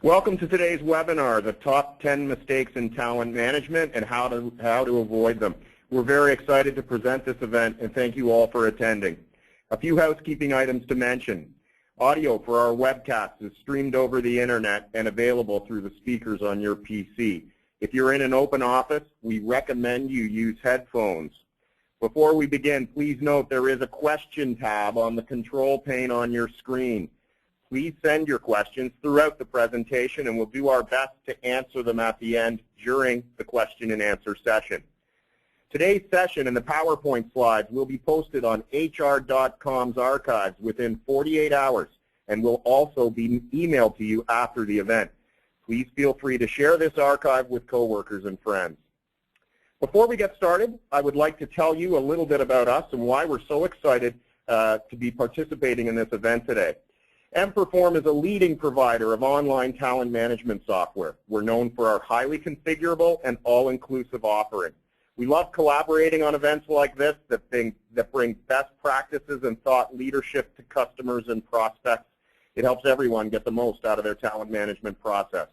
Welcome to today's webinar, the top 10 mistakes in talent management and how to avoid them. We're very excited to present this event and thank you all for attending. A few housekeeping items to mention. Audio for our webcast is streamed over the internet and available through the speakers on your PC. If you're in an open office, we recommend you use headphones. Before we begin, please note there is a question tab on the control pane on your screen. Please send your questions throughout the presentation and we'll do our best to answer them at the end during the question and answer session. Today's session and the PowerPoint slides will be posted on hr.com's archives within 48 hours and will also be emailed to you after the event. Please feel free to share this archive with coworkers and friends. Before we get started, I would like to tell you a little bit about us and why we're so excited to be participating in this event today. emPerform is a leading provider of online talent management software. We're known for our highly configurable and all-inclusive offering. We love collaborating on events like this that bring best practices and thought leadership to customers and prospects. It helps everyone get the most out of their talent management process.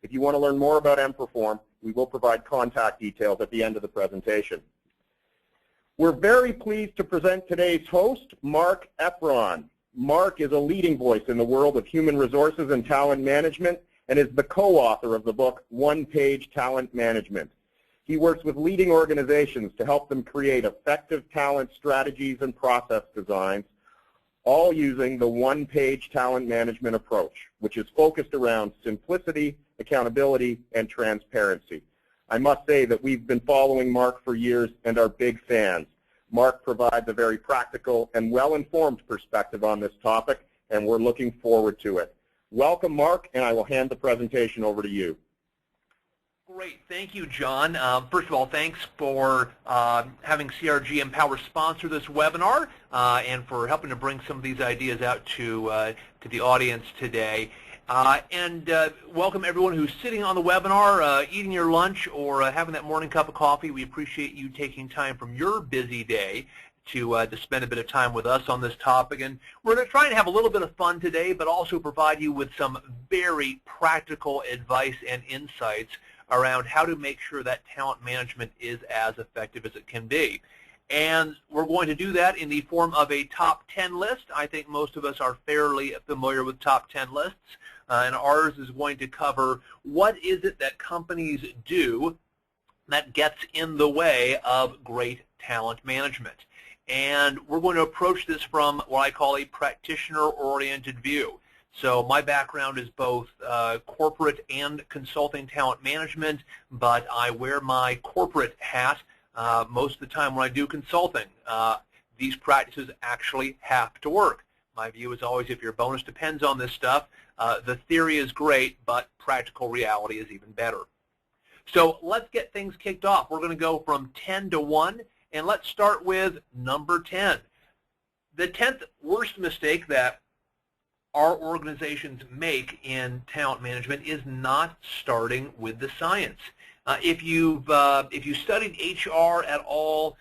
If you want to learn more about emPerform, we will provide contact details at the end of the presentation. We're very pleased to present today's host, Marc Effron. Marc is a leading voice in the world of human resources and talent management and is the co-author of the book, One Page Talent Management. He works with leading organizations to help them create effective talent strategies and process designs, all using the one-page talent management approach, which is focused around simplicity, accountability, and transparency. I must say that we've been following Marc for years and are big fans. Marc provides a very practical and well-informed perspective on this topic, and we're looking forward to it. Welcome, Marc, and I will hand the presentation over to you. Great. Thank you, John. First of all, thanks for having CRG Empower sponsor this webinar and for helping to bring some of these ideas out to the audience today. Welcome everyone who's sitting on the webinar, eating your lunch, or having that morning cup of coffee. We appreciate you taking time from your busy day to spend a bit of time with us on this topic. And we're going to try and have a little bit of fun today, but also provide you with some very practical advice and insights around how to make sure that talent management is as effective as it can be. And we're going to do that in the form of a top 10 list. I think most of us are fairly familiar with top 10 lists. And ours is going to cover what is it that companies do that gets in the way of great talent management. And we're going to approach this from what I call a practitioner-oriented view. So my background is both corporate and consulting talent management, but I wear my corporate hat most of the time when I do consulting. These practices actually have to work. My view is always if your bonus depends on this stuff, the theory is great, but practical reality is even better. So let's get things kicked off. We're going to go from 10 to 1, and let's start with number 10. The 10th worst mistake that our organizations make in talent management is not starting with the science. If you studied HR at all,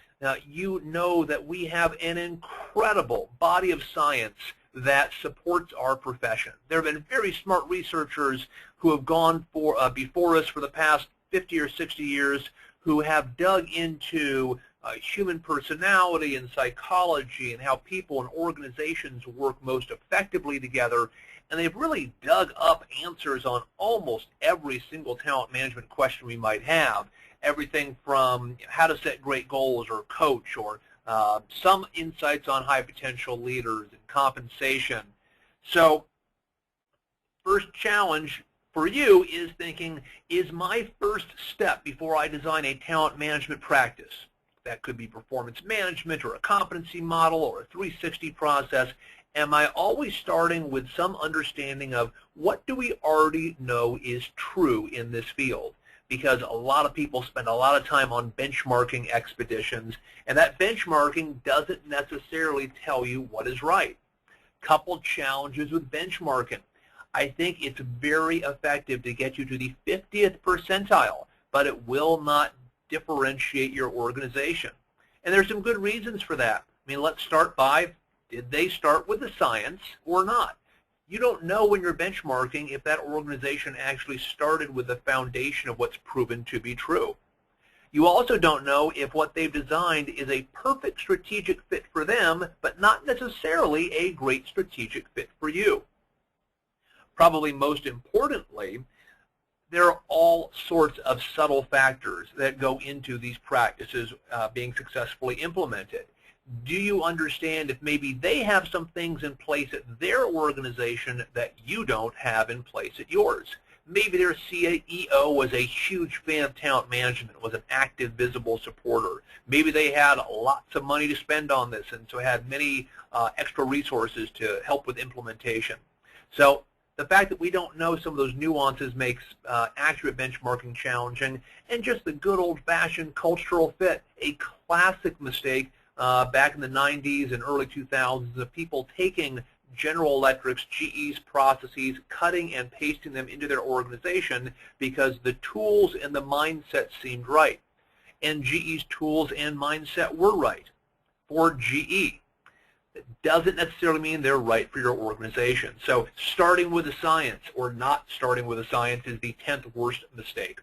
you know that we have an incredible body of science that supports our profession. There have been very smart researchers who have gone before us for the past 50 or 60 years who have dug into human personality and psychology and how people and organizations work most effectively together, and they've really dug up answers on almost every single talent management question we might have. Everything from how to set great goals or coach, or some insights on high potential leaders and compensation. So first challenge for you is thinking, is my first step before I design a talent management practice, that could be performance management or a competency model or a 360 process, am I always starting with some understanding of what do we already know is true in this field? Because a lot of people spend a lot of time on benchmarking expeditions, and that benchmarking doesn't necessarily tell you what is right. Couple challenges with benchmarking. I think it's very effective to get you to the 50th percentile, but it will not differentiate your organization. And there's some good reasons for that. I mean, let's start by, did they start with the science or not? You don't know when you're benchmarking if that organization actually started with the foundation of what's proven to be true. You also don't know if what they've designed is a perfect strategic fit for them, but not necessarily a great strategic fit for you. Probably most importantly, there are all sorts of subtle factors that go into these practices being successfully implemented. Do you understand if maybe they have some things in place at their organization that you don't have in place at yours? Maybe their CEO was a huge fan of talent management, was an active, visible supporter. Maybe they had lots of money to spend on this and so had many extra resources to help with implementation. So the fact that we don't know some of those nuances makes accurate benchmarking challenging, and just the good old-fashioned cultural fit, a classic mistake back in the 90s and early 2000s of people taking General Electric's, GE's processes, cutting and pasting them into their organization because the tools and the mindset seemed right. And GE's tools and mindset were right for GE. It doesn't necessarily mean they're right for your organization. So starting with the science or not starting with the science is the 10th worst mistake.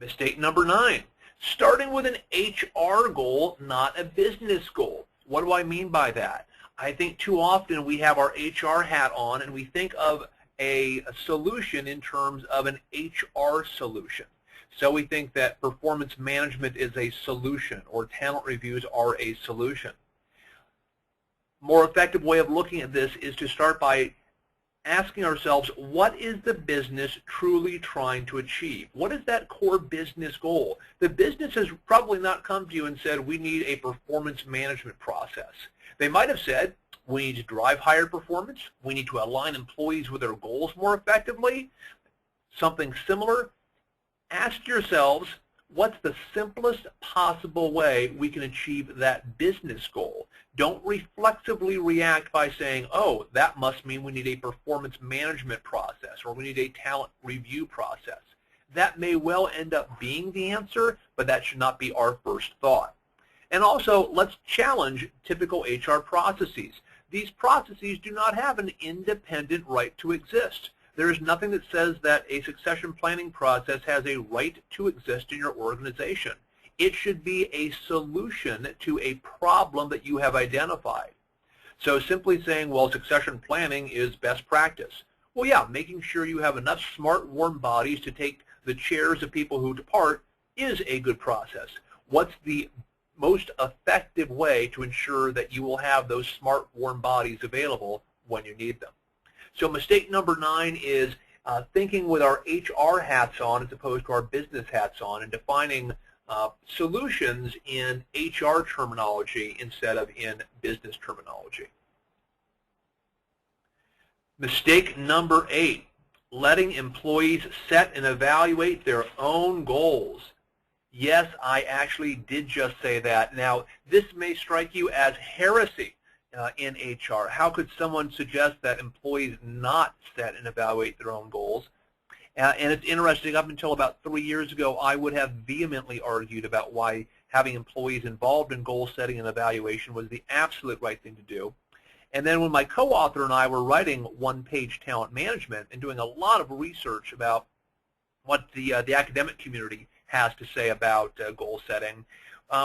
Mistake number 9, starting with an HR goal, not a business goal. What do I mean by that? I think too often we have our HR hat on and we think of a solution in terms of an HR solution. So we think that performance management is a solution or talent reviews are a solution. More effective way of looking at this is to start by asking ourselves, what is the business truly trying to achieve? What is that core business goal? The business has probably not come to you and said, we need a performance management process. They might have said, we need to drive higher performance, we need to align employees with their goals more effectively, something similar. Ask yourselves, what's the simplest possible way we can achieve that business goal? Don't reflexively react by saying, oh, that must mean we need a performance management process or we need a talent review process. That may well end up being the answer, but that should not be our first thought. And also, let's challenge typical HR processes. These processes do not have an independent right to exist. There is nothing that says that a succession planning process has a right to exist in your organization. It should be a solution to a problem that you have identified. So simply saying, well, succession planning is best practice. Well, yeah, making sure you have enough smart, warm bodies to take the chairs of people who depart is a good process. What's the most effective way to ensure that you will have those smart, warm bodies available when you need them? So mistake number 9 is thinking with our HR hats on as opposed to our business hats on and defining solutions in HR terminology instead of in business terminology. Mistake number 8, letting employees set and evaluate their own goals. Yes, I actually did just say that. Now, this may strike you as heresy in HR. How could someone suggest that employees not set and evaluate their own goals? And it's interesting, up until about 3 years ago, I would have vehemently argued about why having employees involved in goal setting and evaluation was the absolute right thing to do. And then when my co-author and I were writing one-page talent management and doing a lot of research about what the academic community has to say about goal setting,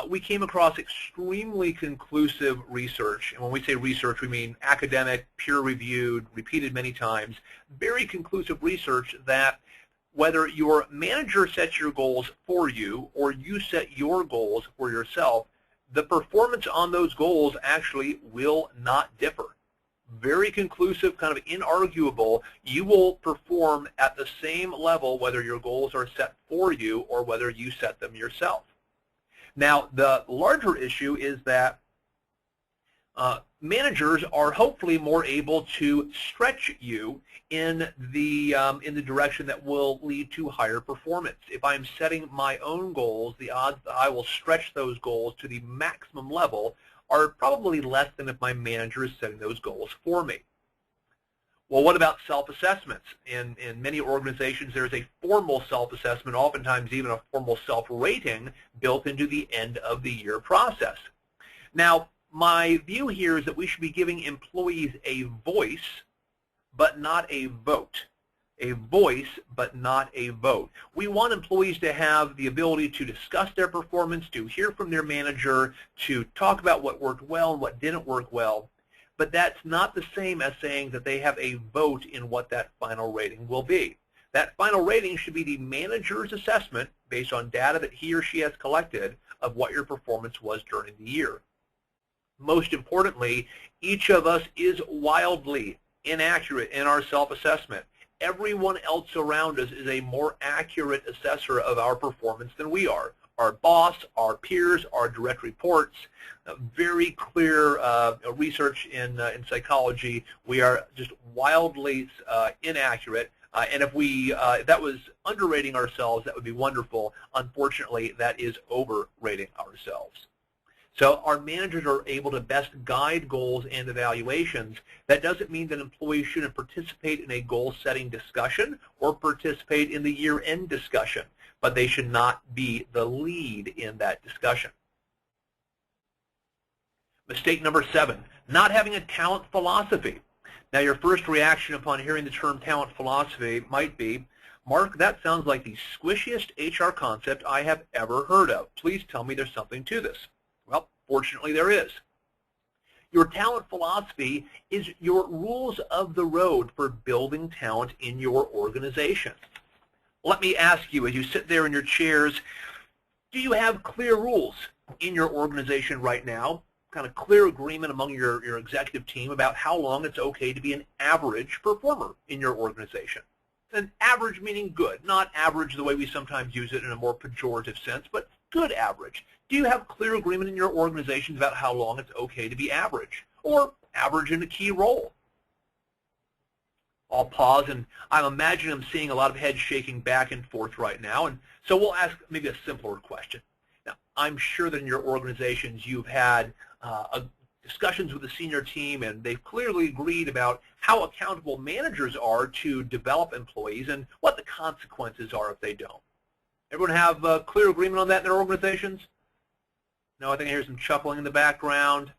we came across extremely conclusive research. And when we say research, we mean academic, peer-reviewed, repeated many times, very conclusive research that whether your manager sets your goals for you or you set your goals for yourself, the performance on those goals actually will not differ. Very conclusive, kind of inarguable. You will perform at the same level whether your goals are set for you or whether you set them yourself. Now, the larger issue is that managers are hopefully more able to stretch you in the direction that will lead to higher performance. If I'm setting my own goals, the odds that I will stretch those goals to the maximum level are probably less than if my manager is setting those goals for me. Well, what about self-assessments? In many organizations, there's a formal self-assessment, oftentimes even a formal self-rating built into the end-of-the-year process. Now, My view here is that we should be giving employees a voice, but not a vote. A voice, but not a vote. We want employees to have the ability to discuss their performance, to hear from their manager, to talk about what worked well and what didn't work well. But that's not the same as saying that they have a vote in what that final rating will be. That final rating should be the manager's assessment based on data that he or she has collected of what your performance was during the year. Most importantly, each of us is wildly inaccurate in our self-assessment. Everyone else around us is a more accurate assessor of our performance than we are. Our boss, our peers, our direct reports, very clear research in psychology. We are just wildly inaccurate. And if that was underrating ourselves, that would be wonderful. Unfortunately, that is overrating ourselves. So our managers are able to best guide goals and evaluations. That doesn't mean that employees shouldn't participate in a goal-setting discussion or participate in the year-end discussion, but they should not be the lead in that discussion. Mistake number 7, not having a talent philosophy. Now, your first reaction upon hearing the term talent philosophy might be, Mark, that sounds like the squishiest HR concept I have ever heard of. Please tell me there's something to this. Well, fortunately there is. Your talent philosophy is your rules of the road for building talent in your organization. Let me ask you, as you sit there in your chairs, do you have clear rules in your organization right now? Kind of clear agreement among your executive team about how long it's okay to be an average performer in your organization. And average meaning good, not average the way we sometimes use it in a more pejorative sense, but good average. Do you have clear agreement in your organizations about how long it's okay to be average or average in a key role? I'll pause, and I'm imagining I'm seeing a lot of heads shaking back and forth right now, and so we'll ask maybe a simpler question. Now, I'm sure that in your organizations you've had discussions with the senior team, and they've clearly agreed about how accountable managers are to develop employees and what the consequences are if they don't. Everyone have a clear agreement on that in their organizations? No, I think I hear some chuckling in the background.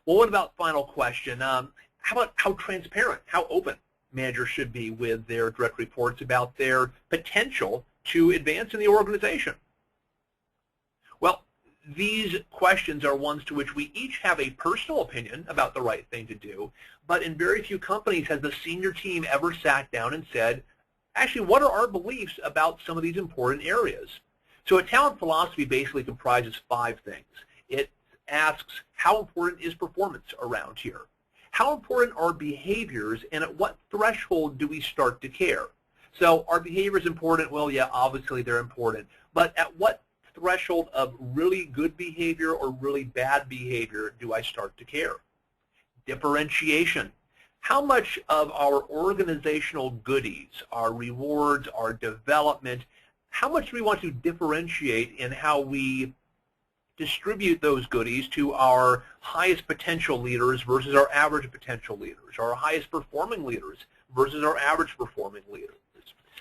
Well, what about final question? How about how transparent, how open managers should be with their direct reports about their potential to advance in the organization? Well, these questions are ones to which we each have a personal opinion about the right thing to do, but in very few companies has the senior team ever sat down and said, actually, what are our beliefs about some of these important areas? So a talent philosophy basically comprises 5 things. It asks, how important is performance around here? How important are behaviors, and at what threshold do we start to care? So are behaviors important? Well, yeah, obviously they're important. But at what threshold of really good behavior or really bad behavior do I start to care? Differentiation. How much of our organizational goodies, our rewards, our development, how much do we want to differentiate in how we distribute those goodies to our highest potential leaders versus our average potential leaders, our highest performing leaders versus our average performing leaders?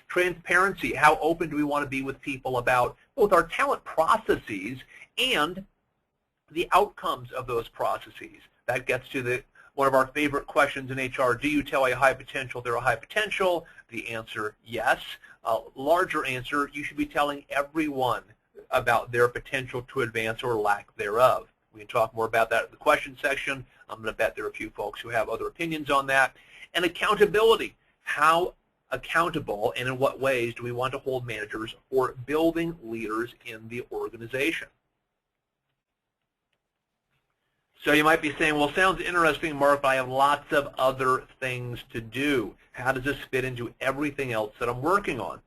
Transparency. How open do we want to be with people about both our talent processes and the outcomes of those processes? That gets to one of our favorite questions in HR. Do you tell a high potential they're a high potential? The answer, yes. A larger answer, you should be telling everyone about their potential to advance or lack thereof. We can talk more about that in the question section. I'm going to bet there are a few folks who have other opinions on that. And accountability. How accountable and in what ways do we want to hold managers for building leaders in the organization? So you might be saying, well, sounds interesting, Mark, but I have lots of other things to do. How does this fit into everything else that I'm working on?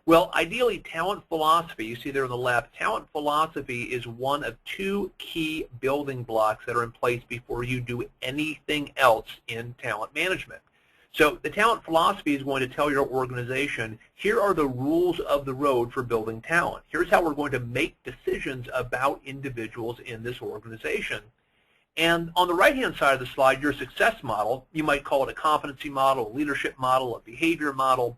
Well, ideally, talent philosophy, you see there on the left, talent philosophy is one of 2 key building blocks that are in place before you do anything else in talent management. So the talent philosophy is going to tell your organization, here are the rules of the road for building talent. Here's how we're going to make decisions about individuals in this organization. And on the right-hand side of the slide, your success model, you might call it a competency model, a leadership model, a behavior model.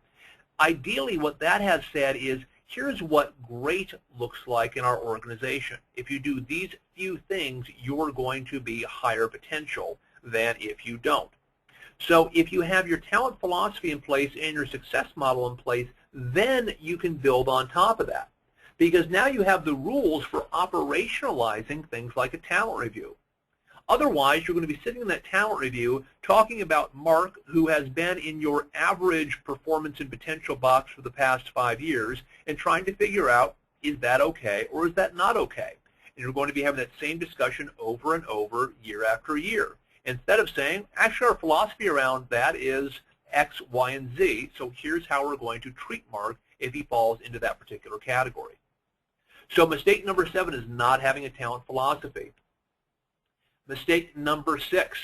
Ideally, what that has said is, here's what great looks like in our organization. If you do these few things, you're going to be higher potential than if you don't. So if you have your talent philosophy in place and your success model in place, then you can build on top of that. Because now you have the rules for operationalizing things like a talent review. Otherwise, you're going to be sitting in that talent review talking about Mark, who has been in your average performance and potential box for the past 5 years, and trying to figure out, is that okay or is that not okay? And you're going to be having that same discussion over and over year after year. Instead of saying, actually our philosophy around that is X, Y, and Z, so here's how we're going to treat Mark if he falls into that particular category. So mistake number 7 is not having a talent philosophy. Mistake number 6,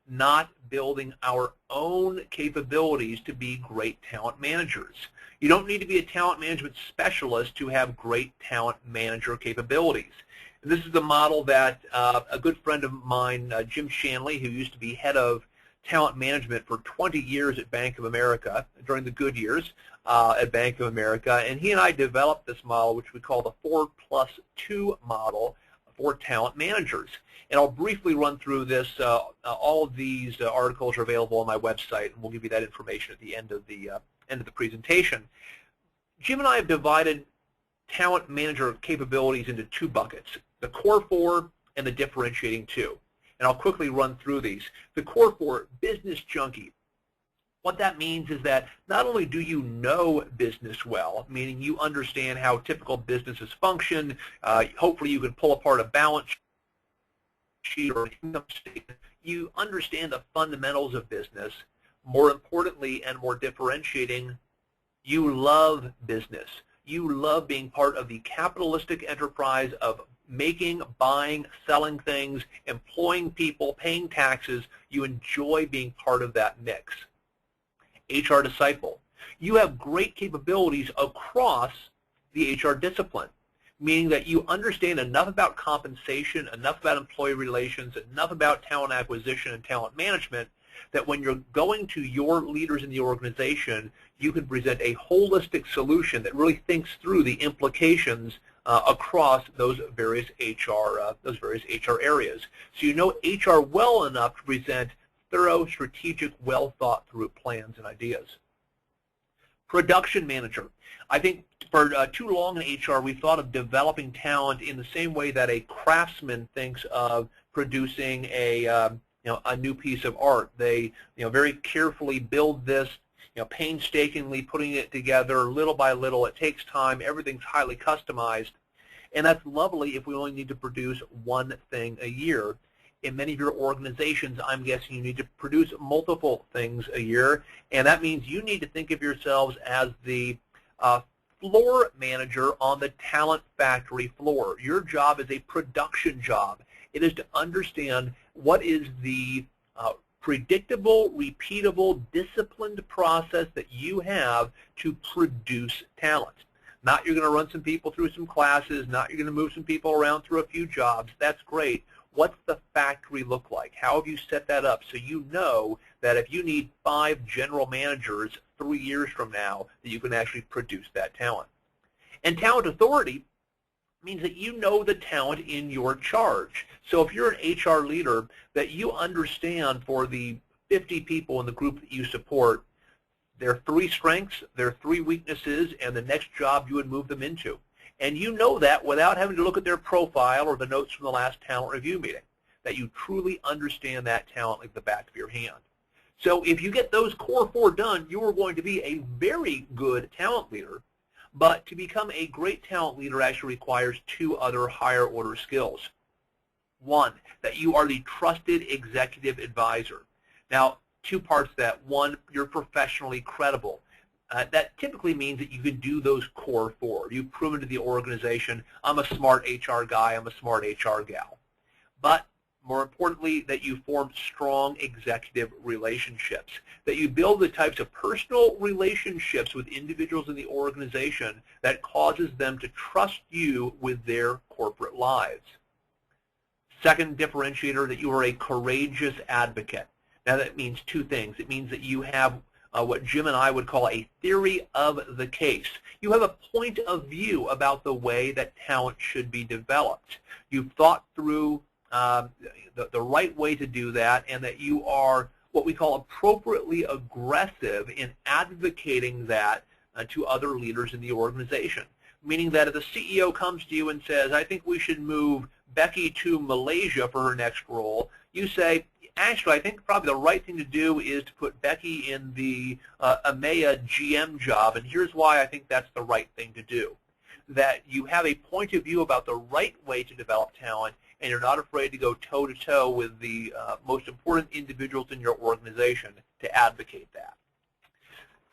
not building our own capabilities to be great talent managers. You don't need to be a talent management specialist to have great talent manager capabilities. And this is the model that a good friend of mine, Jim Shanley, who used to be head of talent management for 20 years at Bank of America, during the good years at Bank of America, and he and I developed this model, which we call the 4+2 model for talent managers. And I'll briefly run through this. All of these articles are available on my website, and we'll give you that information at the end of the presentation. Jim and I have divided talent manager capabilities into 2 buckets, the core 4 and the differentiating 2. And I'll quickly run through these. The core 4, business junkie. What that means is that not only do you know business well, meaning you understand how typical businesses function, hopefully you can pull apart a balance sheet or an income statement, you understand the fundamentals of business. More importantly and more differentiating, you love business. You love being part of the capitalistic enterprise of making, buying, selling things, employing people, paying taxes. You enjoy being part of that mix. HR disciple. You have great capabilities across the HR discipline, meaning that you understand enough about compensation, enough about employee relations, enough about talent acquisition and talent management that when you're going to your leaders in the organization, you can present a holistic solution that really thinks through the implications across those various HR areas. So you know HR well enough to present thorough, strategic, well thought through plans and ideas. Production manager. I think for too long in HR, we thought of developing talent in the same way that a craftsman thinks of producing a new piece of art. They very carefully build this, painstakingly putting it together little by little. It takes time. Everything's highly customized, and that's lovely if we only need to produce one thing a year. In many of your organizations, I'm guessing you need to produce multiple things a year, and that means you need to think of yourselves as the floor manager on the talent factory floor. Your job is a production job. It is to understand what is the predictable, repeatable, disciplined process that you have to produce talent. Not you're going to run some people through some classes, not you're going to move some people around through a few jobs. That's great. What's the factory look like? How have you set that up so you know that if you need 5 general managers 3 years from now, that you can actually produce that talent? And talent authority means that you know the talent in your charge. So if you're an HR leader, that you understand for the 50 people in the group that you support, their 3 strengths, their 3 weaknesses, and the next job you would move them into. And you know that without having to look at their profile or the notes from the last talent review meeting, that you truly understand that talent like the back of your hand. So if you get those core 4 done, you are going to be a very good talent leader. But to become a great talent leader actually requires 2 other higher order skills. 1, that you are the trusted executive advisor. Now, 2 parts to that. 1, you're professionally credible. That typically means that you can do those core 4. You've proven to the organization, I'm a smart HR guy, I'm a smart HR gal. But more importantly, that you form strong executive relationships, that you build the types of personal relationships with individuals in the organization that causes them to trust you with their corporate lives. Second differentiator, that you are a courageous advocate. Now that means 2 things. It means that you have what Jim and I would call a theory of the case. You have a point of view about the way that talent should be developed. You've thought through the right way to do that, and that you are what we call appropriately aggressive in advocating that to other leaders in the organization. Meaning that if the CEO comes to you and says, I think we should move Becky to Malaysia for her next role, you say, actually, I think probably the right thing to do is to put Becky in the EMEA GM job, and here's why I think that's the right thing to do. That you have a point of view about the right way to develop talent, and you're not afraid to go toe-to-toe with the most important individuals in your organization to advocate that.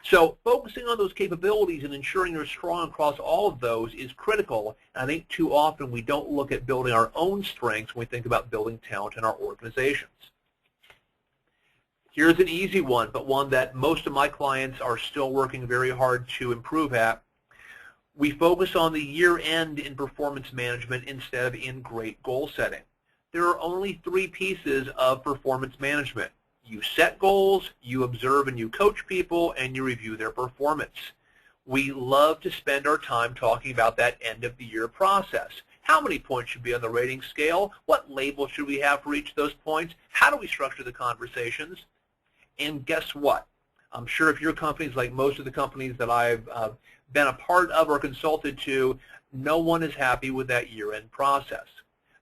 So focusing on those capabilities and ensuring you're strong across all of those is critical. And I think too often we don't look at building our own strengths when we think about building talent in our organizations. Here's an easy one, but one that most of my clients are still working very hard to improve at. We focus on the year-end in performance management instead of in great goal setting. There are only 3 pieces of performance management. You set goals, you observe and you coach people, and you review their performance. We love to spend our time talking about that end-of-the-year process. How many points should be on the rating scale? What label should we have for each of those points? How do we structure the conversations? And guess what? I'm sure if your company's like most of the companies that I've been a part of or consulted to, no one is happy with that year-end process.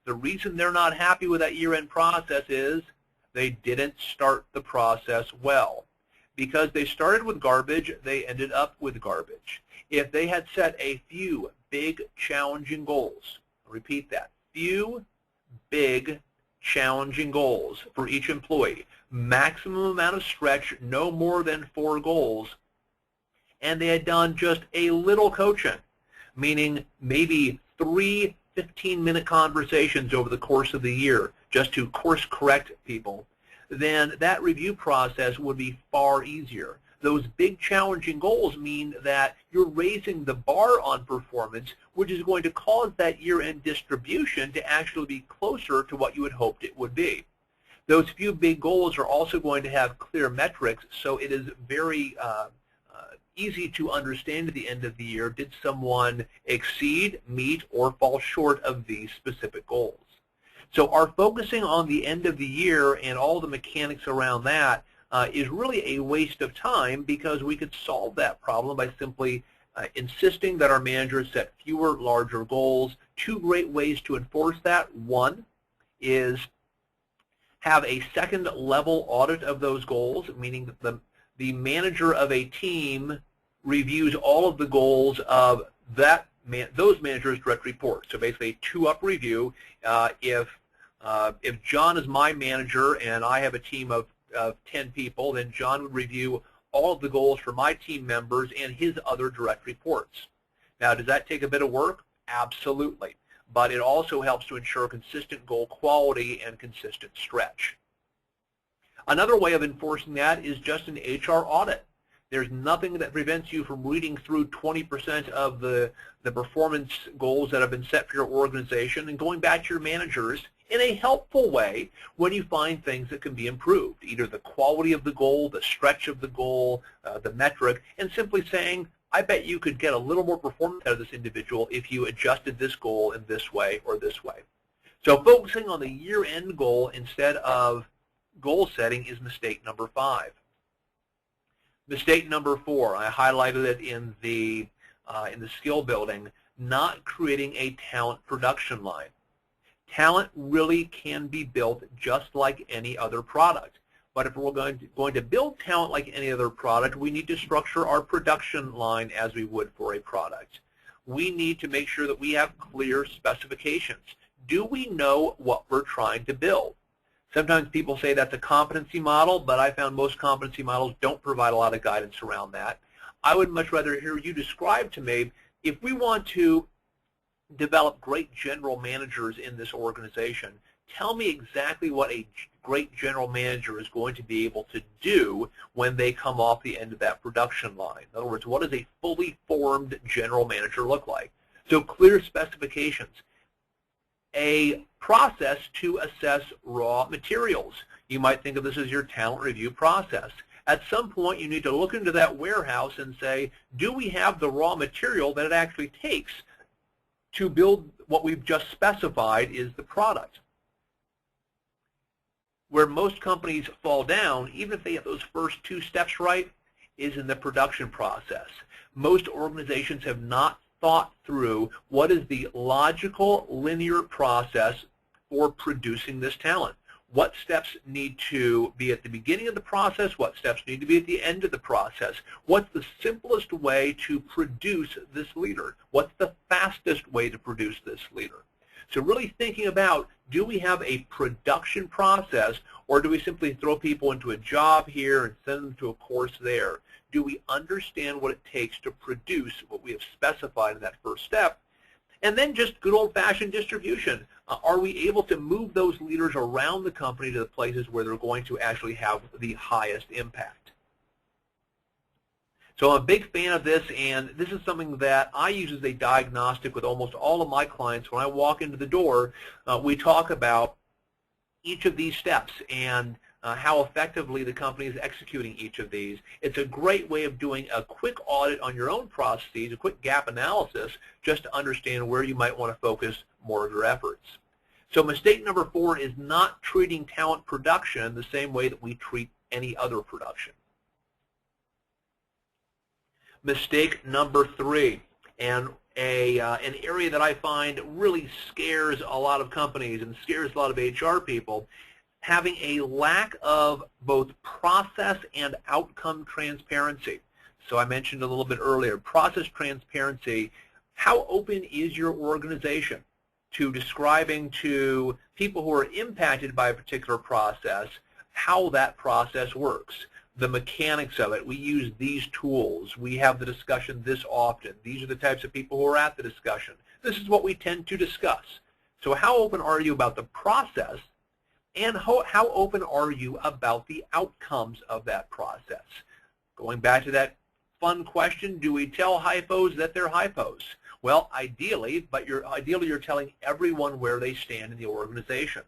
The reason they're not happy with that year-end process is they didn't start the process well. Because they started with garbage, they ended up with garbage. If they had set a few big, challenging goals, I'll repeat that, few big, challenging goals for each employee, maximum amount of stretch, no more than 4 goals, and they had done just a little coaching, meaning maybe 3 15-minute conversations over the course of the year just to course correct people, then that review process would be far easier. Those big challenging goals mean that you're raising the bar on performance, which is going to cause that year-end distribution to actually be closer to what you had hoped it would be. Those few big goals are also going to have clear metrics, so it is very easy to understand at the end of the year, did someone exceed, meet, or fall short of these specific goals. So our focusing on the end of the year and all the mechanics around that is really a waste of time, because we could solve that problem by simply insisting that our managers set fewer, larger goals. 2 great ways to enforce that. One is have a second level audit of those goals, meaning that the manager of a team reviews all of the goals of those managers' direct reports. So basically a 2-up review. If John is my manager and I have a team of 10 people, then John would review all of the goals for my team members and his other direct reports. Now, does that take a bit of work? Absolutely. But it also helps to ensure consistent goal quality and consistent stretch. Another way of enforcing that is just an HR audit. There's nothing that prevents you from reading through 20% of the performance goals that have been set for your organization and going back to your managers in a helpful way when you find things that can be improved, either the quality of the goal, the stretch of the goal, the metric, and simply saying, I bet you could get a little more performance out of this individual if you adjusted this goal in this way or this way. So focusing on the year-end goal instead of goal setting is mistake number 5. Mistake number 4, I highlighted it in the skill building, not creating a talent production line. Talent really can be built just like any other product. But if we're going to build talent like any other product, we need to structure our production line as we would for a product. We need to make sure that we have clear specifications. Do we know what we're trying to build? Sometimes people say that's a competency model, but I found most competency models don't provide a lot of guidance around that. I would much rather hear you describe to me, if we want to develop great general managers in this organization, tell me exactly what a great general manager is going to be able to do when they come off the end of that production line. In other words, what does a fully formed general manager look like? So clear specifications. A process to assess raw materials. You might think of this as your talent review process. At some point, you need to look into that warehouse and say, do we have the raw material that it actually takes to build what we've just specified is the product? Where most companies fall down, even if they have those first two steps right, is in the production process. Most organizations have not thought through what is the logical, linear process for producing this talent. What steps need to be at the beginning of the process? What steps need to be at the end of the process? What's the simplest way to produce this leader? What's the fastest way to produce this leader? So really thinking about, do we have a production process, or do we simply throw people into a job here and send them to a course there? Do we understand what it takes to produce what we have specified in that first step? And then just good old-fashioned distribution. Are we able to move those leaders around the company to the places where they're going to actually have the highest impact? So I'm a big fan of this, and this is something that I use as a diagnostic with almost all of my clients. When I walk into the door, we talk about each of these steps and how effectively the company is executing each of these. It's a great way of doing a quick audit on your own processes, a quick gap analysis, just to understand where you might want to focus more of your efforts. So mistake number 4 is not treating talent production the same way that we treat any other production. Mistake number 3, and an area that I find really scares a lot of companies and scares a lot of HR people, having a lack of both process and outcome transparency. So I mentioned a little bit earlier, process transparency. How open is your organization to describing to people who are impacted by a particular process how that process works? The mechanics of it. We use these tools. We have the discussion this often. These are the types of people who are at the discussion. This is what we tend to discuss. So how open are you about the process, and how open are you about the outcomes of that process? Going back to that fun question, do we tell hypos that they're hypos? Well, ideally, but ideally you're telling everyone where they stand in the organization.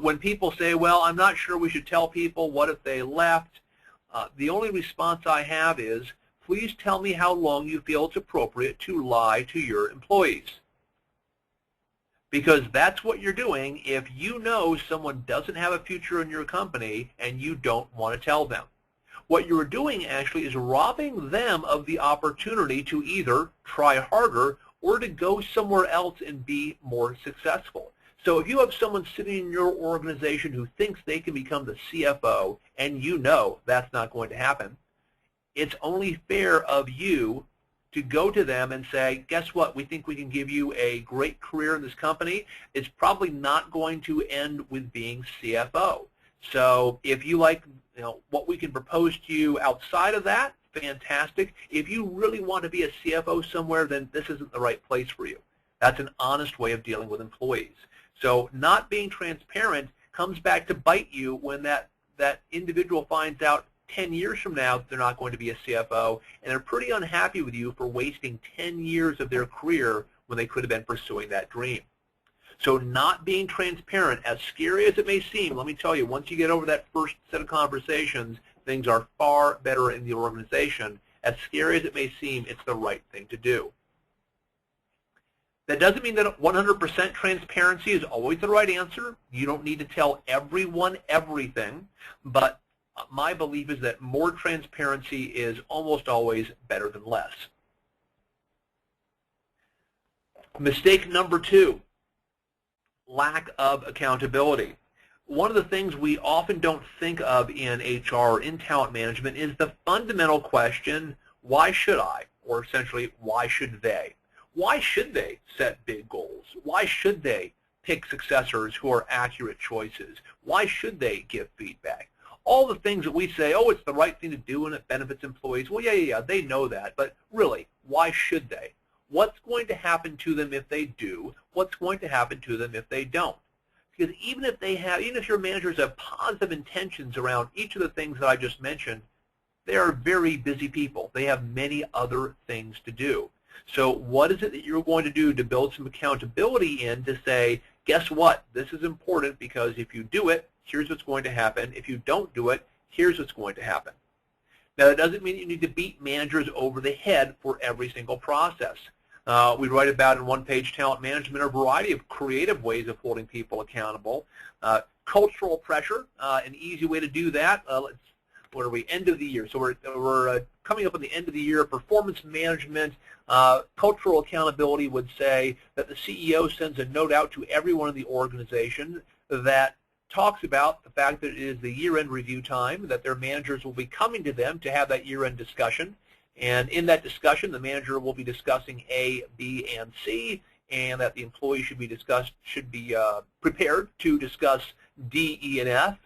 When people say, well, I'm not sure we should tell people, what if they left? The only response I have is, please tell me how long you feel it's appropriate to lie to your employees. Because that's what you're doing if you know someone doesn't have a future in your company and you don't want to tell them. What you're doing actually is robbing them of the opportunity to either try harder or to go somewhere else and be more successful. So if you have someone sitting in your organization who thinks they can become the CFO and you know that's not going to happen, it's only fair of you to go to them and say, guess what, we think we can give you a great career in this company. It's probably not going to end with being CFO. So if you like what we can propose to you outside of that, fantastic. If you really want to be a CFO somewhere, then this isn't the right place for you. That's an honest way of dealing with employees. So not being transparent comes back to bite you when that individual finds out 10 years from now they're not going to be a CFO, and they're pretty unhappy with you for wasting 10 years of their career when they could have been pursuing that dream. So not being transparent, as scary as it may seem, let me tell you, once you get over that first set of conversations, things are far better in the organization. As scary as it may seem, it's the right thing to do. That doesn't mean that 100% transparency is always the right answer. You don't need to tell everyone everything, but my belief is that more transparency is almost always better than less. Mistake number 2, lack of accountability. One of the things we often don't think of in HR, in talent management, is the fundamental question, why should I? Or essentially, why should they? Why should they set big goals? Why should they pick successors who are accurate choices? Why should they give feedback? All the things that we say, oh, it's the right thing to do and it benefits employees. Well, yeah, they know that. But really, why should they? What's going to happen to them if they do? What's going to happen to them if they don't? Because even if your managers have positive intentions around each of the things that I just mentioned, they are very busy people. They have many other things to do. So what is it that you're going to do to build some accountability in to say, guess what? This is important because if you do it, here's what's going to happen. If you don't do it, here's what's going to happen. Now, that doesn't mean you need to beat managers over the head for every single process. We write about in one-page talent management a variety of creative ways of holding people accountable. Cultural pressure, an easy way to do that. What are we, end of the year? So we're coming up on the end of the year. Performance management, cultural accountability would say that the CEO sends a note out to everyone in the organization that talks about the fact that it is the year-end review time, that their managers will be coming to them to have that year-end discussion. And in that discussion, the manager will be discussing A, B, and C, and that the employee should be prepared to discuss D, E, and F.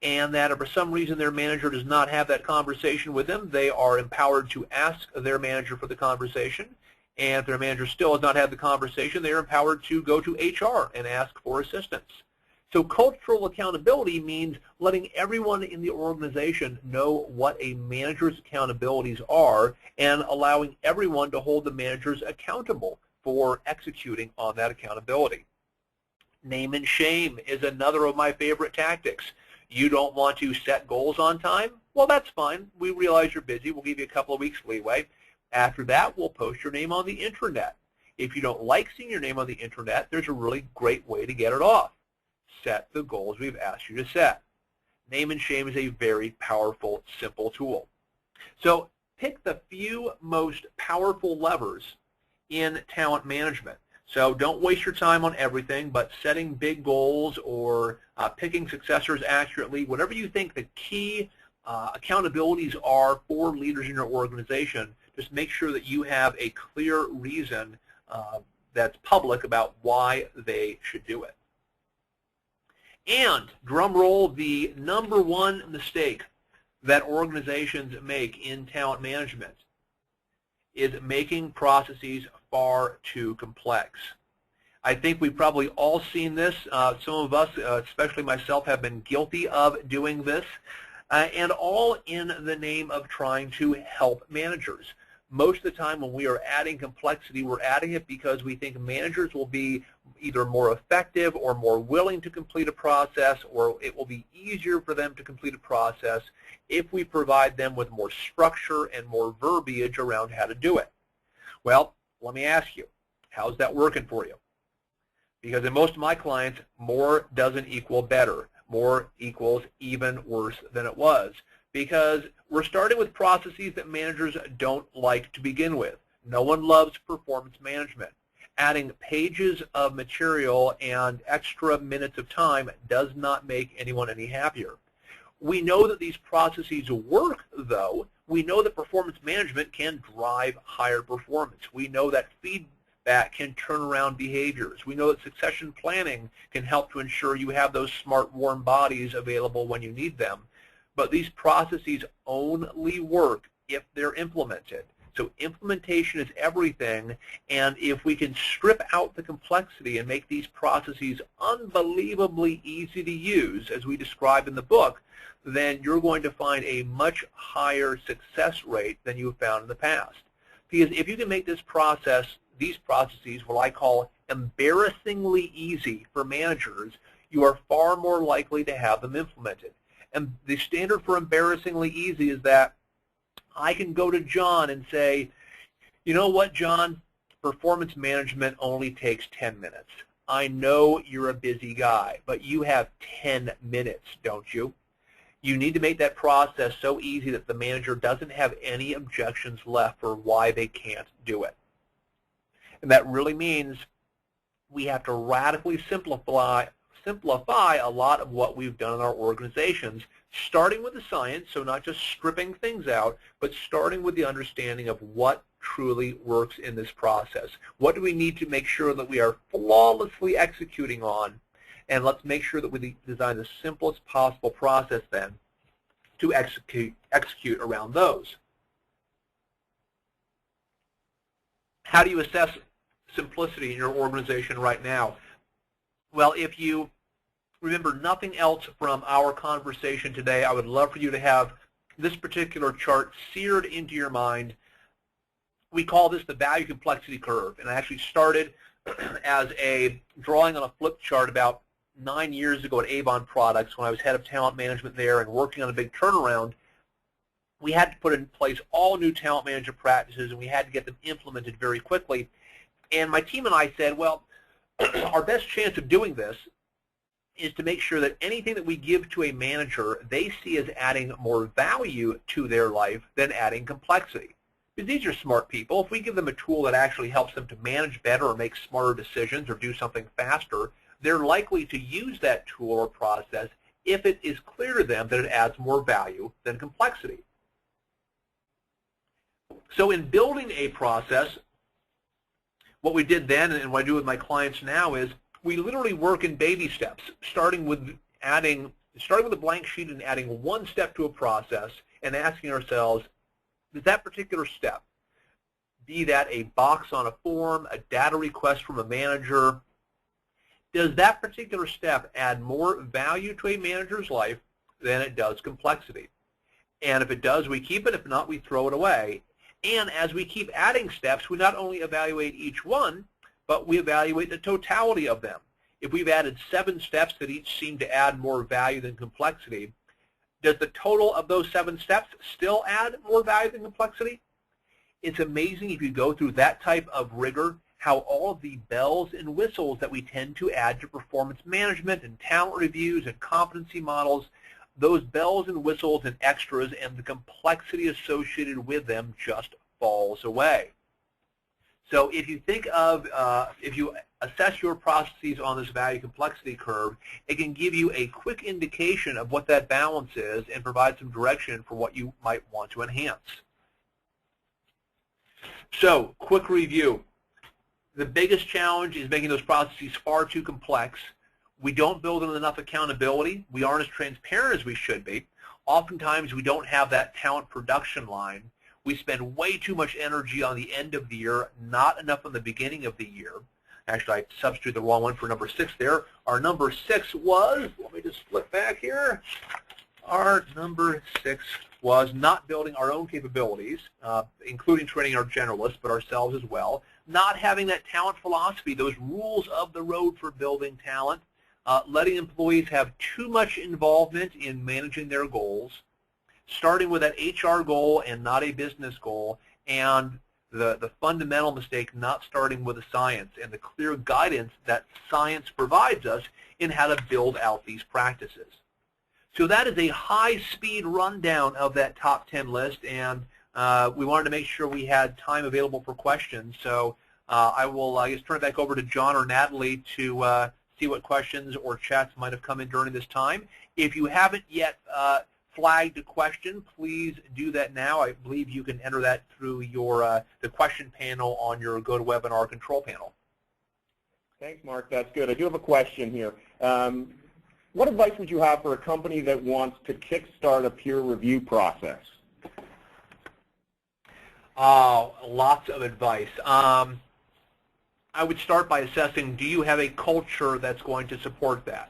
And that if for some reason their manager does not have that conversation with them, they are empowered to ask their manager for the conversation. And if their manager still has not had the conversation, they are empowered to go to HR and ask for assistance. So cultural accountability means letting everyone in the organization know what a manager's accountabilities are and allowing everyone to hold the managers accountable for executing on that accountability. Name and shame is another of my favorite tactics. You don't want to set goals on time? Well, that's fine. We realize you're busy. We'll give you a couple of weeks leeway. After that, we'll post your name on the intranet. If you don't like seeing your name on the intranet, there's a really great way to get it off. Set the goals we've asked you to set. Name and shame is a very powerful, simple tool. So pick the few most powerful levers in talent management. So don't waste your time on everything, but setting big goals or picking successors accurately, whatever you think the key accountabilities are for leaders in your organization, just make sure that you have a clear reason that's public about why they should do it. And, drum roll, the #1 mistake that organizations make in talent management is making processes far too complex. I think we've probably all seen this. Some of us, especially myself, have been guilty of doing this, and all in the name of trying to help managers. Most of the time when we are adding complexity, we're adding it because we think managers will be either more effective or more willing to complete a process, or it will be easier for them to complete a process if we provide them with more structure and more verbiage around how to do it. Well, let me ask you, how's that working for you? Because in most of my clients, more doesn't equal better. More equals even worse than it was. Because we're starting with processes that managers don't like to begin with. No one loves performance management. Adding pages of material and extra minutes of time does not make anyone any happier. We know that these processes work, though. We know that performance management can drive higher performance. We know that feedback can turn around behaviors. We know that succession planning can help to ensure you have those smart, warm bodies available when you need them. But these processes only work if they're implemented. So implementation is everything, and if we can strip out the complexity and make these processes unbelievably easy to use, as we describe in the book, then you're going to find a much higher success rate than you've found in the past. Because if you can make these processes, what I call embarrassingly easy for managers, you are far more likely to have them implemented. And the standard for embarrassingly easy is that I can go to John and say, you know what, John, performance management only takes 10 minutes. I know you're a busy guy, but you have 10 minutes, don't you? You need to make that process so easy that the manager doesn't have any objections left for why they can't do it. And that really means we have to radically simplify a lot of what we've done in our organizations, starting with the science, so not just stripping things out, but starting with the understanding of what truly works in this process. What do we need to make sure that we are flawlessly executing on? And let's make sure that we design the simplest possible process then to execute around those. How do you assess simplicity in your organization right now? Well, if you remember nothing else from our conversation today, I would love for you to have this particular chart seared into your mind. We call this the value complexity curve, and I actually started as a drawing on a flip chart about 9 years ago at Avon Products when I was head of talent management there and working on a big turnaround. we had to put in place all new talent management practices, and we had to get them implemented very quickly. And my team and I said, well, our best chance of doing this is to make sure that anything that we give to a manager, they see as adding more value to their life than adding complexity. Because these are smart people. If we give them a tool that actually helps them to manage better or make smarter decisions or do something faster, they're likely to use that tool or process if it is clear to them that it adds more value than complexity. So in building a process, what we did then and what I do with my clients now is we literally work in baby steps, starting with a blank sheet and adding one step to a process and asking ourselves, does that particular step, be that a box on a form, a data request from a manager, does that particular step add more value to a manager's life than it does complexity? And if it does, we keep it. If not, we throw it away. And as we keep adding steps, we not only evaluate each one, but we evaluate the totality of them. If we've added 7 steps that each seem to add more value than complexity, does the total of those 7 steps still add more value than complexity? It's amazing if you go through that type of rigor how all of the bells and whistles that we tend to add to performance management and talent reviews and competency models, those bells and whistles and extras and the complexity associated with them just falls away. So if you think of, if you assess your processes on this value complexity curve, it can give you a quick indication of what that balance is and provide some direction for what you might want to enhance. So, quick review. The biggest challenge is making those processes far too complex. We don't build in enough accountability. We aren't as transparent as we should be. Oftentimes, we don't have that talent production line. We spend way too much energy on the end of the year, not enough on the beginning of the year. Actually, I substituted the wrong one for number 6 there. Our number 6 was, let me just flip back here. Our number 6 was not building our own capabilities, including training our generalists, but ourselves as well. Not having that talent philosophy, those rules of the road for building talent, letting employees have too much involvement in managing their goals, starting with that HR goal and not a business goal, and the fundamental mistake not starting with the science and the clear guidance that science provides us in how to build out these practices. So that is a high-speed rundown of that top 10 list, and we wanted to make sure we had time available for questions. So I will just turn it back over to John or Natalie to see what questions or chats might have come in during this time. If you haven't yet flagged a question, please do that now. I believe you can enter that through your the question panel on your GoToWebinar control panel. Thanks, Mark. That's good. I do have a question here. What advice would you have for a company that wants to kickstart a peer review process? Lots of advice. I would start by assessing, do you have a culture that's going to support that?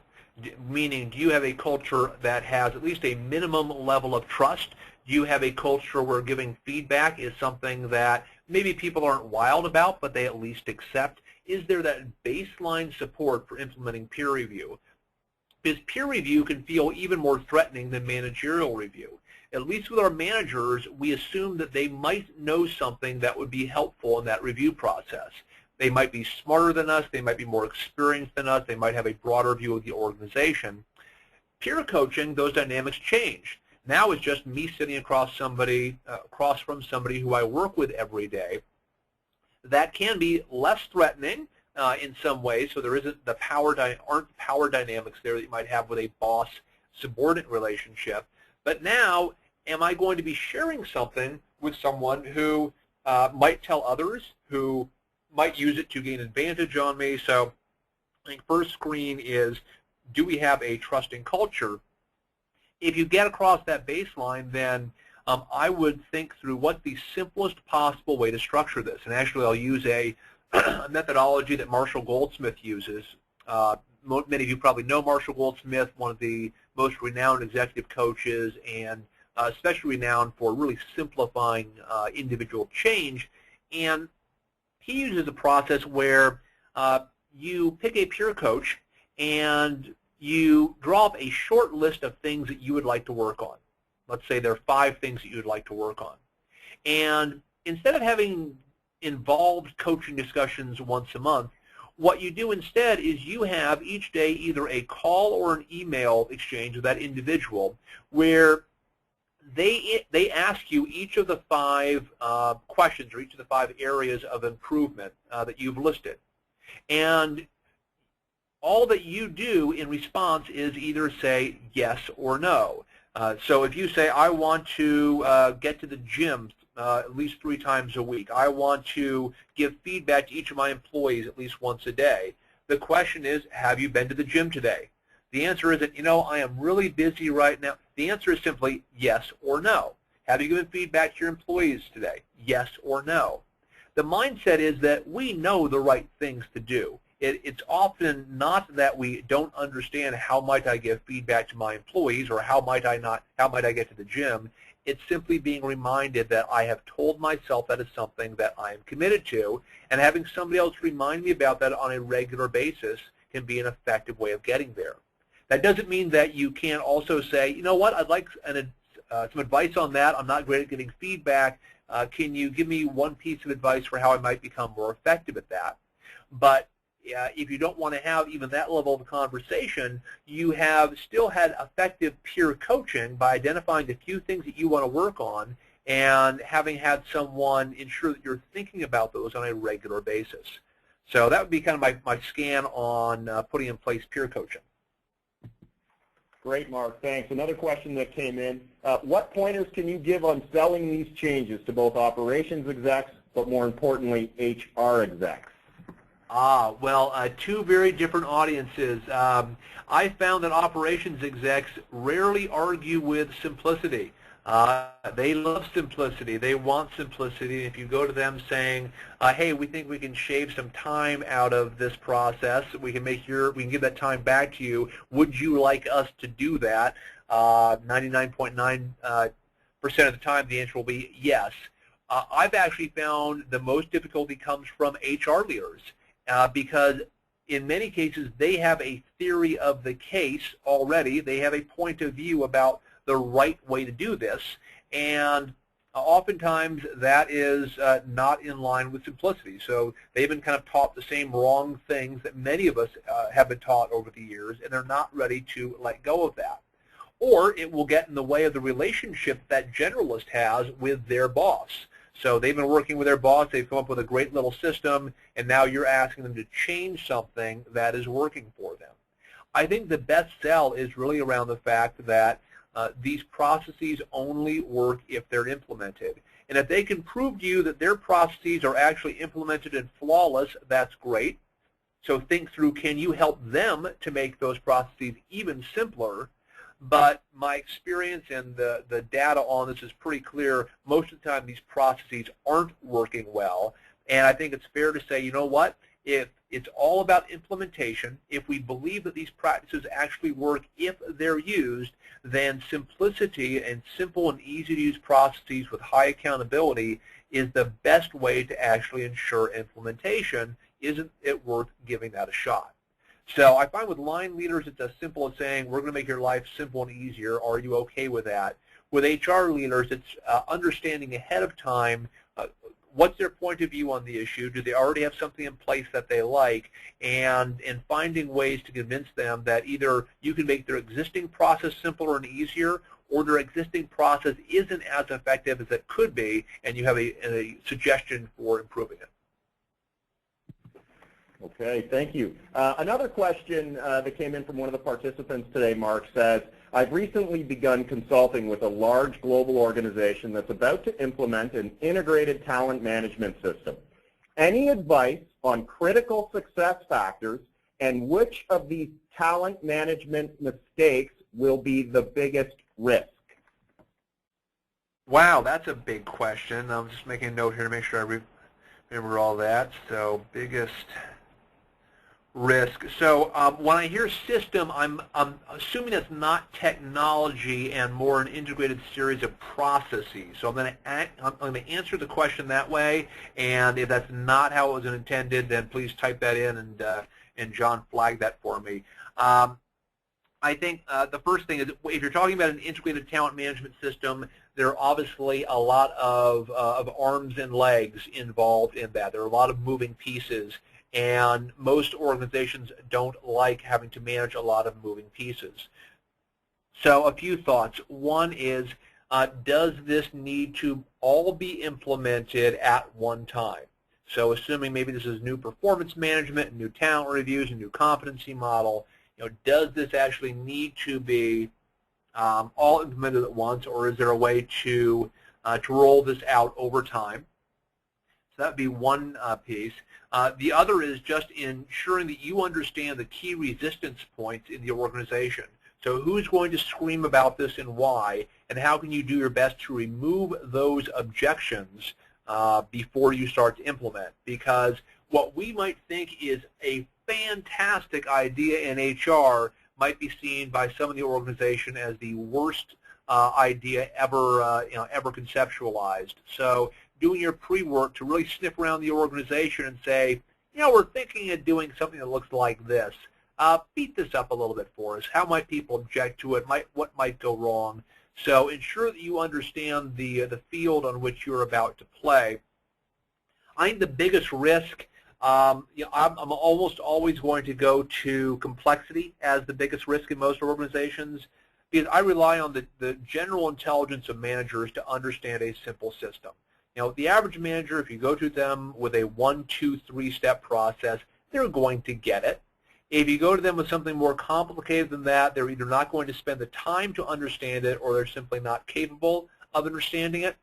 Meaning, do you have a culture that has at least a minimum level of trust? Do you have a culture where giving feedback is something that maybe people aren't wild about, but they at least accept? Is there that baseline support for implementing peer review? Because peer review can feel even more threatening than managerial review. At least with our managers, we assume that they might know something that would be helpful in that review process. They might be smarter than us, they might be more experienced than us, they might have a broader view of the organization. Peer coaching, those dynamics change. Now it's just me sitting across from somebody who I work with every day. That can be less threatening in some ways, so there isn't the power dynamics there that you might have with a boss-subordinate relationship. But now, am I going to be sharing something with someone who might tell others, who might use it to gain advantage on me? So I think first screen is, do we have a trusting culture? If you get across that baseline, then I would think through what's the simplest possible way to structure this. And actually, I'll use a methodology that Marshall Goldsmith uses. Many of you probably know Marshall Goldsmith, one of the most renowned executive coaches, and especially renowned for really simplifying individual change. And he uses a process where you pick a peer coach and you draw up a short list of things that you would like to work on. Let's say there are 5 things that you'd like to work on. And instead of having involved coaching discussions once a month, what you do instead is you have each day either a call or an email exchange with that individual where they ask you each of the 5 questions or each of the 5 areas of improvement that you've listed. And all that you do in response is either say yes or no. So if you say, I want to get to the gym at least 3 times a week, I want to give feedback to each of my employees at least once a day, the question is, have you been to the gym today? The answer isn't, I am really busy right now. The answer is simply yes or no. Have you given feedback to your employees today? Yes or no. The mindset is that we know the right things to do. It's often not that we don't understand how might I give feedback to my employees or how might I get to the gym. It's simply being reminded that I have told myself that is something that I am committed to, and having somebody else remind me about that on a regular basis can be an effective way of getting there. That doesn't mean that you can't also say, you know what, I'd like some advice on that. I'm not great at giving feedback. Can you give me one piece of advice for how I might become more effective at that? But if you don't want to have even that level of conversation, you have still had effective peer coaching by identifying a few things that you want to work on and having had someone ensure that you're thinking about those on a regular basis. So that would be kind of my scan on putting in place peer coaching. Great, Mark. Thanks. Another question that came in. What pointers can you give on selling these changes to both operations execs, but more importantly, HR execs? Well, 2 very different audiences. I found that operations execs rarely argue with simplicity. They love simplicity. They want simplicity. If you go to them saying, hey, we think we can shave some time out of this process, we can give that time back to you, would you like us to do that? 99.9% of the time the answer will be yes. I've actually found the most difficulty comes from HR leaders. Because in many cases they have a theory of the case already. They have a point of view about the right way to do this, and oftentimes that is not in line with simplicity. So they've been kind of taught the same wrong things that many of us have been taught over the years, and they're not ready to let go of that. Or it will get in the way of the relationship that generalist has with their boss. So they've been working with their boss, they've come up with a great little system, and now you're asking them to change something that is working for them. I think the best sell is really around the fact that these processes only work if they're implemented. And if they can prove to you that their processes are actually implemented and flawless, that's great. So think through, can you help them to make those processes even simpler? But my experience and the data on this is pretty clear. Most of the time these processes aren't working well. And I think it's fair to say, you know what, if it's all about implementation, if we believe that these practices actually work if they're used, then simplicity and simple and easy to use processes with high accountability is the best way to actually ensure implementation. Isn't it worth giving that a shot? So I find with line leaders, it's as simple as saying, we're going to make your life simple and easier. Are you okay with that? With HR leaders, it's understanding ahead of time what's their point of view on the issue. Do they already have something in place that they like? And finding ways to convince them that either you can make their existing process simpler and easier, or their existing process isn't as effective as it could be, and you have a suggestion for improving it. Okay, thank you. Another question that came in from one of the participants today, Mark, says, I've recently begun consulting with a large global organization that's about to implement an integrated talent management system. Any advice on critical success factors and which of these talent management mistakes will be the biggest risk? Wow, that's a big question. I'm just making a note here to make sure I remember all that. So biggest risk. So when I hear system, I'm assuming it's not technology and more an integrated series of processes. So I'm going to answer the question that way, and if that's not how it was intended, then please type that in and John flag that for me. I think the first thing is, if you're talking about an integrated talent management system, there are obviously a lot of arms and legs involved in that. There are a lot of moving pieces, and most organizations don't like having to manage a lot of moving pieces. So a few thoughts. One is, does this need to all be implemented at one time? So assuming maybe this is new performance management, new talent reviews, a new competency model, does this actually need to be all implemented at once, or is there a way to roll this out over time? So that would be one piece. The other is just ensuring that you understand the key resistance points in the organization. So who's going to scream about this and why, and how can you do your best to remove those objections before you start to implement? Because what we might think is a fantastic idea in HR might be seen by some of the organization as the worst idea ever, ever conceptualized. So doing your pre-work to really sniff around the organization and say, we're thinking of doing something that looks like this. Beat this up a little bit for us. How might people object to it? What might go wrong? So ensure that you understand the field on which you're about to play. I think the biggest risk, I'm almost always going to go to complexity as the biggest risk in most organizations, because I rely on the general intelligence of managers to understand a simple system. The average manager, if you go to them with a 1, 2, 3-step process, they're going to get it. If you go to them with something more complicated than that, they're either not going to spend the time to understand it, or they're simply not capable of understanding it.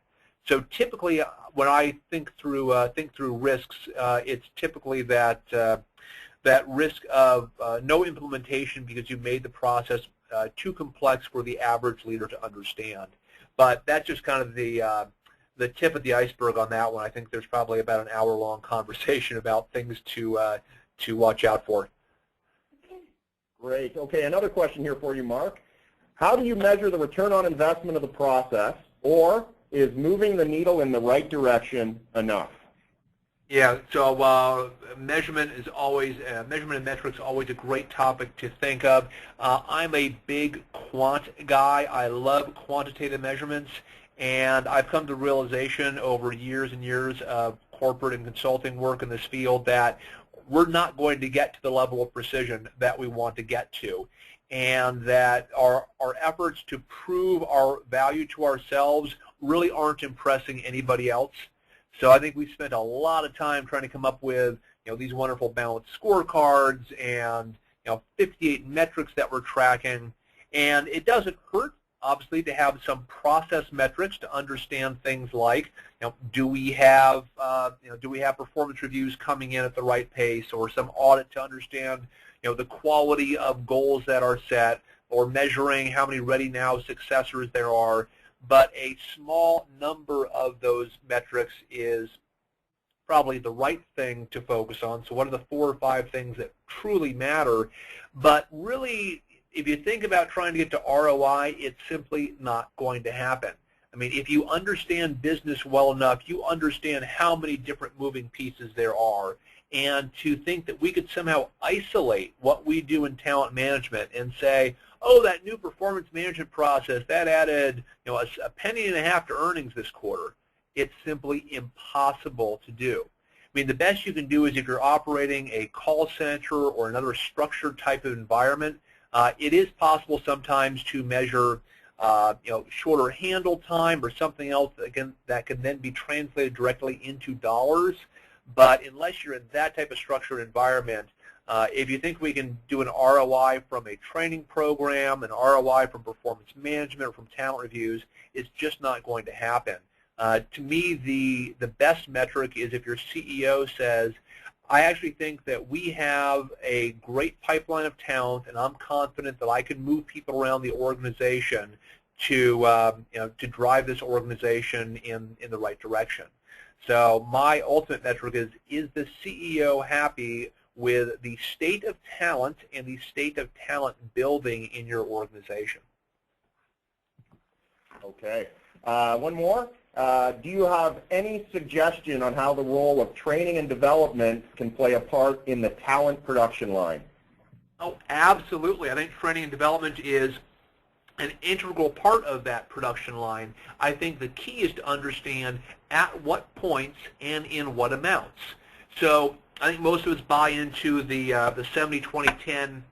So typically, when I think through risks, it's typically that risk of no implementation because you made the process too complex for the average leader to understand. But that's just kind of the tip of the iceberg on that one. I think there's probably about an hour-long conversation about things to watch out for. Great. Okay, another question here for you, Mark. How do you measure the return on investment of the process, or is moving the needle in the right direction enough? Yeah, so measurement is always, measurement and metrics are always a great topic to think of. I'm a big quant guy. I love quantitative measurements, and I've come to the realization over years and years of corporate and consulting work in this field that we're not going to get to the level of precision that we want to get to, and that our efforts to prove our value to ourselves really aren't impressing anybody else. So I think we spent a lot of time trying to come up with these wonderful balanced scorecards and 58 metrics that we're tracking, and it doesn't hurt obviously to have some process metrics to understand things like do we have performance reviews coming in at the right pace, or some audit to understand the quality of goals that are set, or measuring how many ready now successors there are. But a small number of those metrics is probably the right thing to focus on. So what are the 4 or 5 things that truly matter? But really, if you think about trying to get to ROI, it's simply not going to happen. I mean, if you understand business well enough, you understand how many different moving pieces there are. And to think that we could somehow isolate what we do in talent management and say, oh, that new performance management process, that added a penny and a half to earnings this quarter, it's simply impossible to do. I mean, the best you can do is if you're operating a call center or another structured type of environment, it is possible sometimes to measure shorter handle time or something else that can then be translated directly into dollars. But unless you're in that type of structured environment, if you think we can do an ROI from a training program, an ROI from performance management, or from talent reviews, it's just not going to happen. To me, the best metric is if your CEO says, I actually think that we have a great pipeline of talent, and I'm confident that I can move people around the organization to drive this organization in the right direction. So my ultimate metric is the CEO happy with the state of talent and the state of talent building in your organization? Okay. One more. Do you have any suggestion on how the role of training and development can play a part in the talent production line? Oh, absolutely. I think training and development is an integral part of that production line. I think the key is to understand at what points and in what amounts. So I think most of us buy into the 70-20-10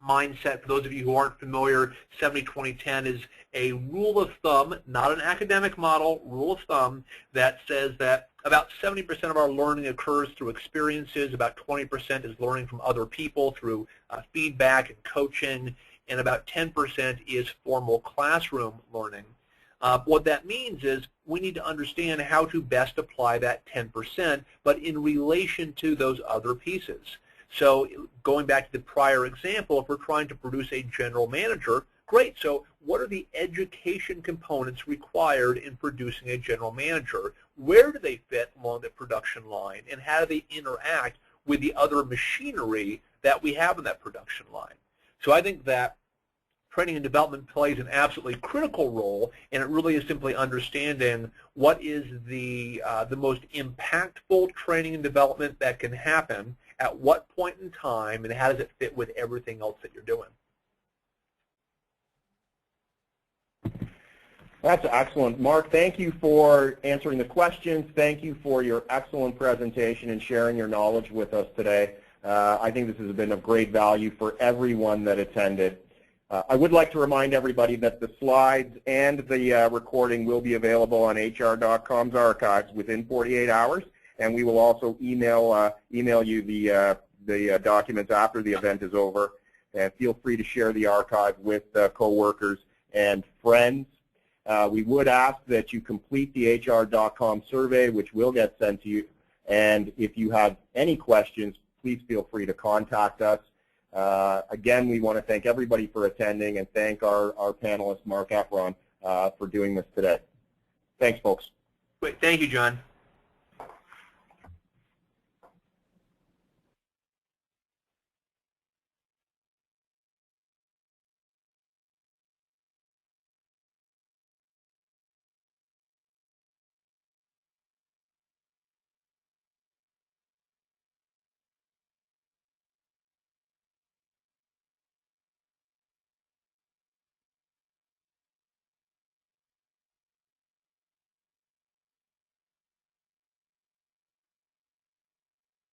mindset. For those of you who aren't familiar, 70-20-10 is a rule of thumb, not an academic model, rule of thumb that says that about 70% of our learning occurs through experiences, about 20% is learning from other people through feedback and coaching, and about 10% is formal classroom learning. What that means is we need to understand how to best apply that 10%, but in relation to those other pieces. So going back to the prior example, if we're trying to produce a general manager, great. So what are the education components required in producing a general manager? Where do they fit along the production line, and how do they interact with the other machinery that we have in that production line? So I think that training and development plays an absolutely critical role, and it really is simply understanding what is the most impactful training and development that can happen at what point in time, and how does it fit with everything else that you're doing. That's excellent. Mark, thank you for answering the questions. Thank you for your excellent presentation and sharing your knowledge with us today. I think this has been of great value for everyone that attended. I would like to remind everybody that the slides and the recording will be available on HR.com's archives within 48 hours, and we will also email you the documents after the event is over. And feel free to share the archive with coworkers and friends. We would ask that you complete the HR.com survey, which will get sent to you. And if you have any questions, please feel free to contact us. Again, we want to thank everybody for attending and thank our panelist, Marc Effron, for doing this today. Thanks, folks. Great. Thank you, John.